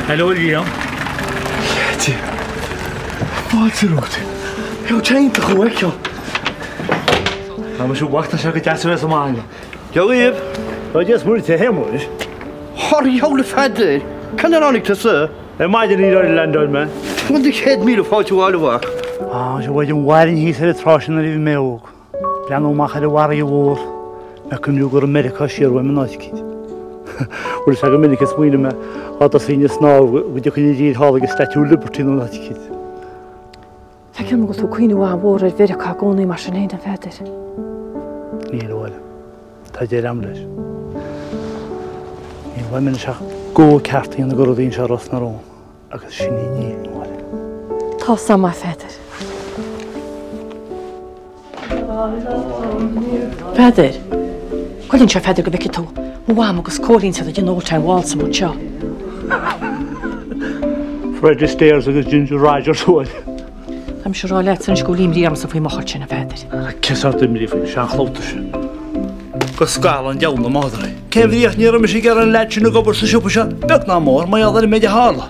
Hello, Liam. Ti. Wat er ook. Heel chain te goed, joh. Nou, maar zo wacht als je het jaar zo is om Jo, Liam. Dat is moeilijk te helemaal is. Harry, hou de verder. Kan er al niet tussen? En maak je niet uit de land uit, man. Want ik heb meer of wat je wilde wacht. Zo wordt je een waarin hier zit het trouwens en even mee ook. Plan om maken de ware je woord. Maar kun je ook Amerika schier waar men nooit kijkt. Hoe is Amerika smoeien me? Wat als in je snauw, wat je kun je hier halen een statue Liberty nog nooit kijkt. Ik heb nog zo kunnen waar woorden weer kan gaan in machine en verder. Nee, hoor. Dat je ramles. En wat men zegt, go kaart in de gordijn charos naar om. Ik is niet hoor. Ta samen verder. Verder. Kan je verder gaan weg toe? Hoe am ik scoren zodat je nooit zijn wals moet jou. Fred Stairs is Ginger Rogers hoor. I'm sure I'll let you go in here so we mag het zijn verder. Kies uit de midden van Jean Claude. Kaskalan jou de madre. Ken wie echt niet meer misschien een latje nog op zijn shoppen. Bek nou maar je had met je halen.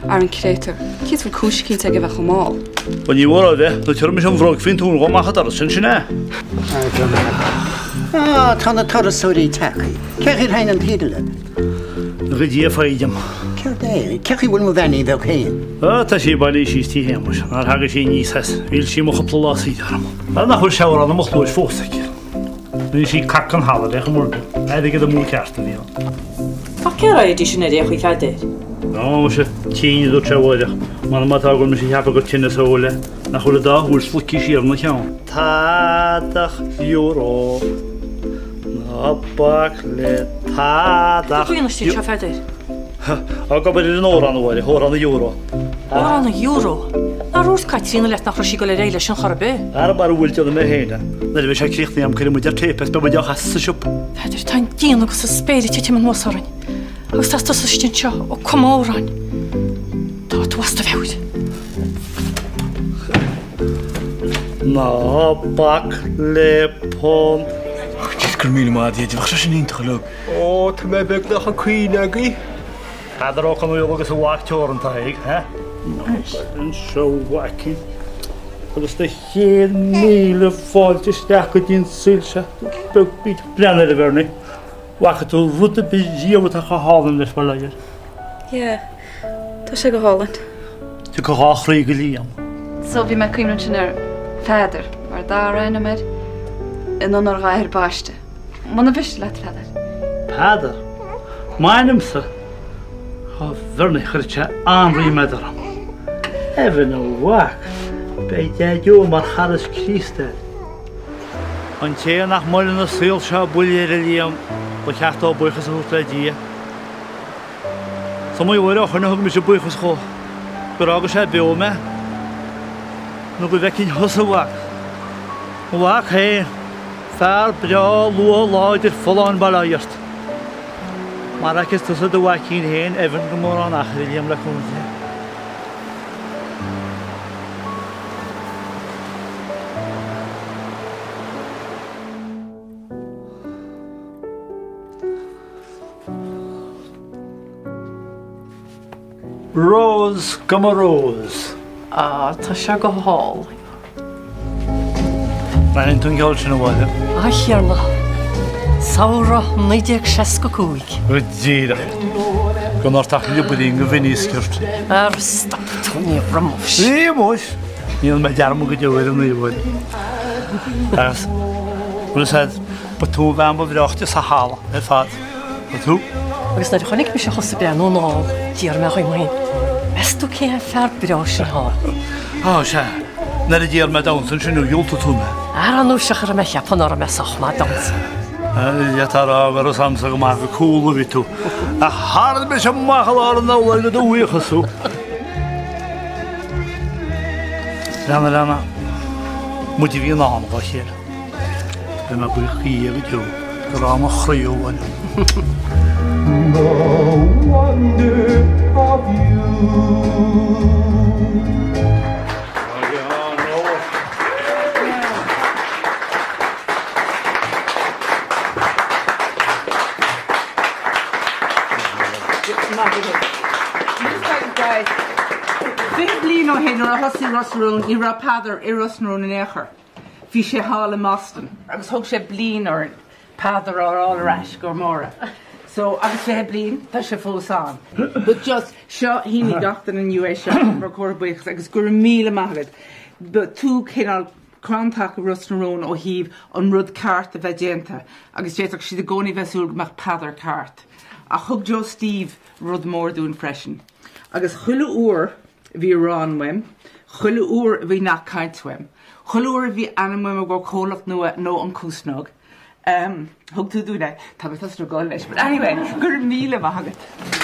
Aaron Creator. Kiet voor kushkin te geven gemal. Wanneer je wordt dat je er een vrouw vindt hoe mag het dat zijn nee. Het het toch zo die taken. Kijk hier heen en hiedelen. Rid je feitje. Kijk hier wil me wennen wel heen. Dat is je bij is die hemos. Maar hij is niet eens. Wil je nog op plaats hier. Maar dan hoor je wel dan mocht nooit voorstek. Nu is hij kakken halen weg morgen. Hij denkt de moeilijk kaart te doen. Wat kan je dus niet echt verder? Nou, moet je tien door te worden. Maar dan moet je misschien hebben goed in zo willen. Dan hoe dat hoe slikjes hier nog jou. €80. Napakle €80. Kun je nog steeds verder? Ik heb er een euro aan worden. Hoor aan de euro. Aan een euro. Nou, roos Katrina let naar Rochigole Reile zijn garbe. Daar maar wil je er mee heen. Dat is eigenlijk niet aan kunnen moet je tapen, maar je gaat ze op. Verder dan die nog zo spelen je met was erin. Als dat zo stintje, o kom oran. Dat was de woord. Napakle pon. Dit kan me maar dit was zo niet geluk. Oh, te mij bek nog een queen agi. Had er ook een jongen zo wacht horen tegen, hè? En zo wakker. Dat is de hele fout is sterker in Silse. Ook niet plannen er weer niet. Wacht toe route bezier wat er gehaald is wel hier. Ja, dat is gehaald. Je kan graag regelen. Zo wie mijn kinderen naar verder, maar daar rennen met en dan nog haar baasje. Maar dan wist je laat verder. Vader, mijn ze. Ga verder gertje aanriemen er. Even een wacht. Bij jij jou maar gaat het Christus. Want jij nach molen een zeelscha boeleren liam. Wat gaat al boeien gezocht uit je? Zo moet je worden ook nog een beetje boeien geschoten. Graag is het bij me. Nog een week in hussen wacht. Wacht heen. Ver, bra, loe, luider, vol aan balaast. Maar ik is tussen de wacht heen even maar aan achter liam la komen. Rose, come a rose. Ta sig go hall. Mae'n dwi'n gael sy'n o waith. Hirla. Saura neidig sesko kuig. Rydyn. Gwyn o'r tach ni bod i'n gyfyn i sgwrt. Stop Tony Ramos. Ie, mwys. Ni'n mae jarm o gydawyr yn ei fod. As, mwyn sed, bod tŵ fan bod fi ochti sa hala, neu ffad. Bod tŵ? Agus na ddech onig misio chos y bia nhw'n ôl. Diar me chwy mwyn. Estw ce ffer brios yn hal. O, se. Na'r y diar mae dawns yn sy'n nhw ywlt o tŵ me. Ar anw siach ar y mecha pan o'r mesoch ma dawns. Ja, tar av er og samsag om jeg cool og vitt. Jeg har det mye mahal av den alle det ui så. Lana, motiverer han hva skjer. Det med på skje vidt jo. Rama khriyo wala. No wonder of you. Big blin o hen ar a hosi Rosrún I ra padar I Rosrún in Echer. Fi sé hála Moston. Agus hog sé blin or padar or all rash gormora. So agus sé blin, tá sé fós an. But just seo híní gachtan in US seo mar corbuich agus gur míle magad. But tú cinál Crantach Rosrún ó híb an rud cart a bheitgénta. Agus déach si de gcónaí bheitsúil meach padar cart. A hug Joe Steve rud mór dún freisin. Agus chuile úr bhí ránhaim, chuile úr bhí nach cainthaim, chuile úr bhí anamhaim a go cólach nua nó an cúsnog. Thug tú dúna, tá bheith as gáil leis. But anyway, gur míle maithagad.